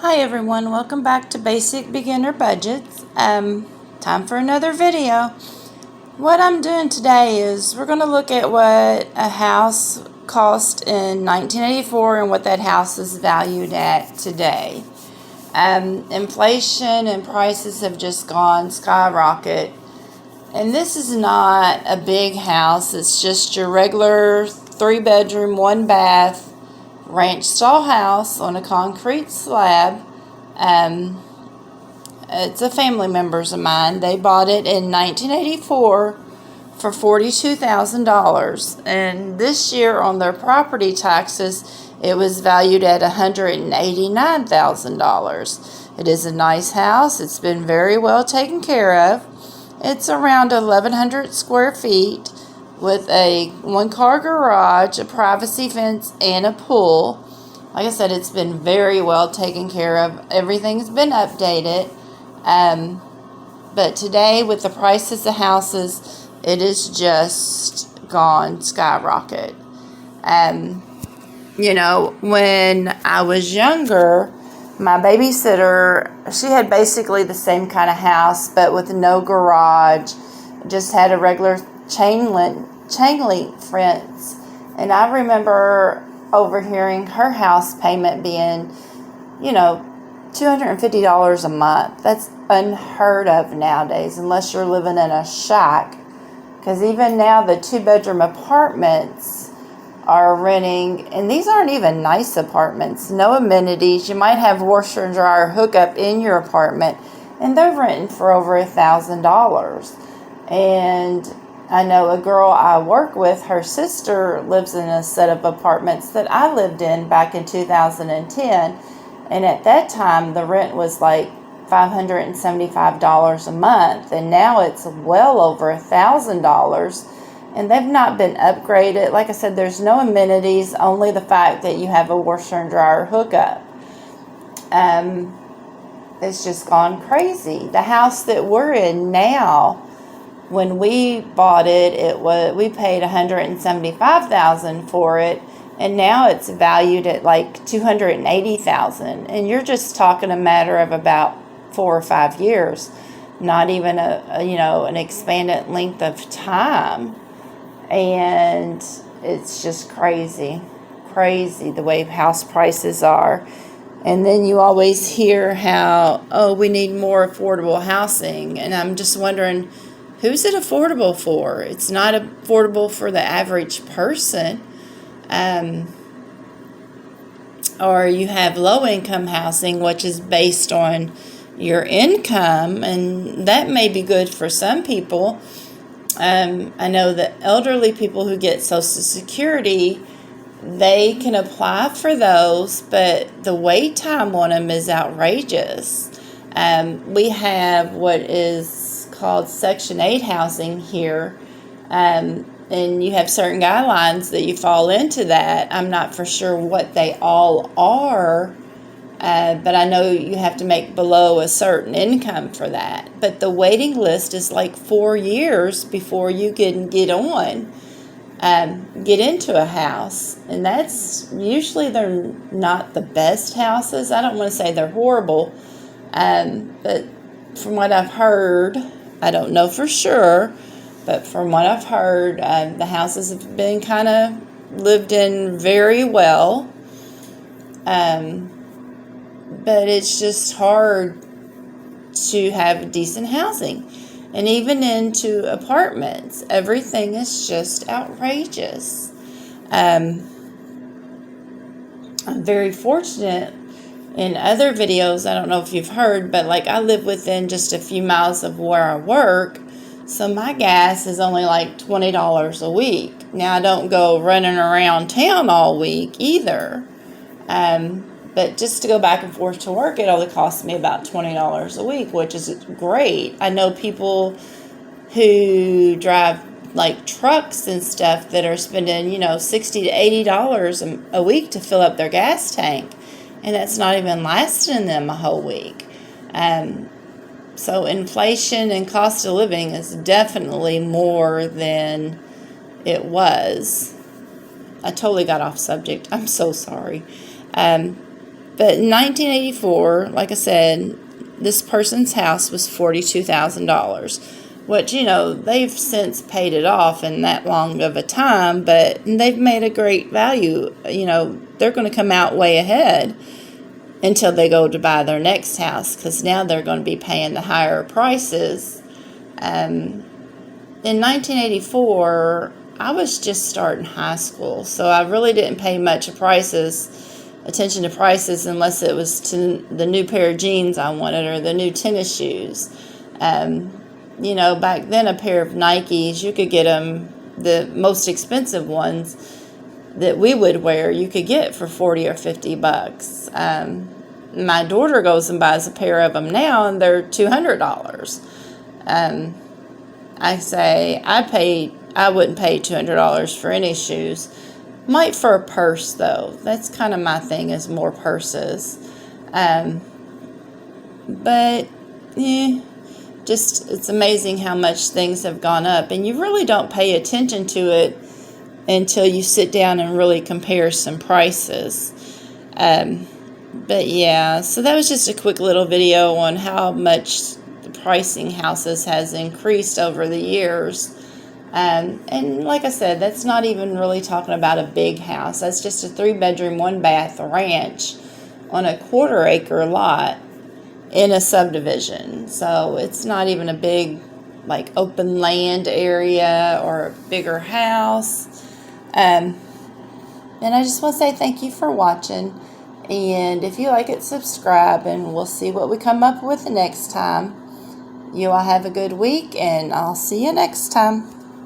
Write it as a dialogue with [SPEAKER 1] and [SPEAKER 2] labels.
[SPEAKER 1] Hi everyone, welcome back to Basic Beginner Budgets. Time for another video. What I'm doing today is we're going to look at what a house cost in 1984 and what that house is valued at today. Inflation and prices have just gone skyrocket. And this is not a big house, it's just your regular 3-bedroom, 1-bath ranch style house on a concrete slab. It's a family members of mine. They bought it in 1984 for $42,000, and this year on their property taxes it was valued at $189,000. It is a nice house. It's been very well taken care of. It's around 1,100 square feet with a 1-car garage, a privacy fence, and a pool. Like I said, it's been very well taken care of. Everything's been updated. But today, with the prices of houses, it is just gone skyrocket. When I was younger, my babysitter, she had basically the same kind of house, but with no garage. Just had a regular chain link fence. And I remember overhearing her house payment being, $250 a month. That's unheard of nowadays, unless you're living in a shack. Because even now, the 2-bedroom apartments are renting, and these aren't even nice apartments. No amenities. You might have washer and dryer hookup in your apartment, and they're renting for over $1,000. And I know a girl I work with, her sister lives in a set of apartments that I lived in back in 2010. And at that time, the rent was like $575 a month. And now it's well over $1,000. And they've not been upgraded. Like I said, there's no amenities, only the fact that you have a washer and dryer hookup. It's just gone crazy. The house that we're in now, when we bought it, we paid $175,000 for it, and now it's valued at like $280,000. And you're just talking a matter of about 4 or 5 years, not even an expanded length of time. And it's just crazy the way house prices are. And then you always hear how, we need more affordable housing, and I'm just wondering, who's it affordable for? It's not affordable for the average person. Or you have low-income housing, which is based on your income, and that may be good for some people. I know that elderly people who get Social Security, they can apply for those, but the wait time on them is outrageous. We have what is called Section 8 housing here, and you have certain guidelines that you fall into that. I'm not for sure what they all are, but I know you have to make below a certain income for that. But the waiting list is like 4 years before you can get into a house. And that's usually, they're not the best houses. I don't want to say they're horrible, but from what I've heard, I don't know for sure, but from what I've heard, the houses have been kind of lived in very well. But it's just hard to have decent housing. And even into apartments, everything is just outrageous. I'm very fortunate. In other videos, I don't know if you've heard, but like I live within just a few miles of where I work, so my gas is only like $20 a week. Now, I don't go running around town all week either, but just to go back and forth to work, it only costs me about $20 a week, which is great. I know people who drive like trucks and stuff that are spending, $60 to $80 a week to fill up their gas tank. And that's not even lasting them a whole week. So inflation and cost of living is definitely more than it was. I totally got off subject. I'm so sorry. But in 1984, like I said, this person's house was $42,000, which, they've since paid it off in that long of a time, but they've made a great value. They're going to come out way ahead until they go to buy their next house, because now they're going to be paying the higher prices. In 1984, I was just starting high school, so I really didn't pay much attention to prices, unless it was to the new pair of jeans I wanted or the new tennis shoes. Back then, a pair of Nikes, you could get them, the most expensive ones that we would wear, you could get for 40 or 50 bucks. My daughter goes and buys a pair of them now, and they're $200. I say I wouldn't pay $200 for any shoes. Might for a purse, though. That's kind of my thing, is more purses. But just, it's amazing how much things have gone up, and you really don't pay attention to it until you sit down and really compare some prices. But yeah, so that was just a quick little video on how much the pricing houses has increased over the years. And like I said, that's not even really talking about a big house. That's just a 3-bedroom, 1-bath ranch on a 1/4-acre lot in a subdivision. So it's not even a big, open land area or a bigger house. And I just want to say thank you for watching. And if you like it, subscribe, and we'll see what we come up with the next time. You all have a good week, and I'll see you next time.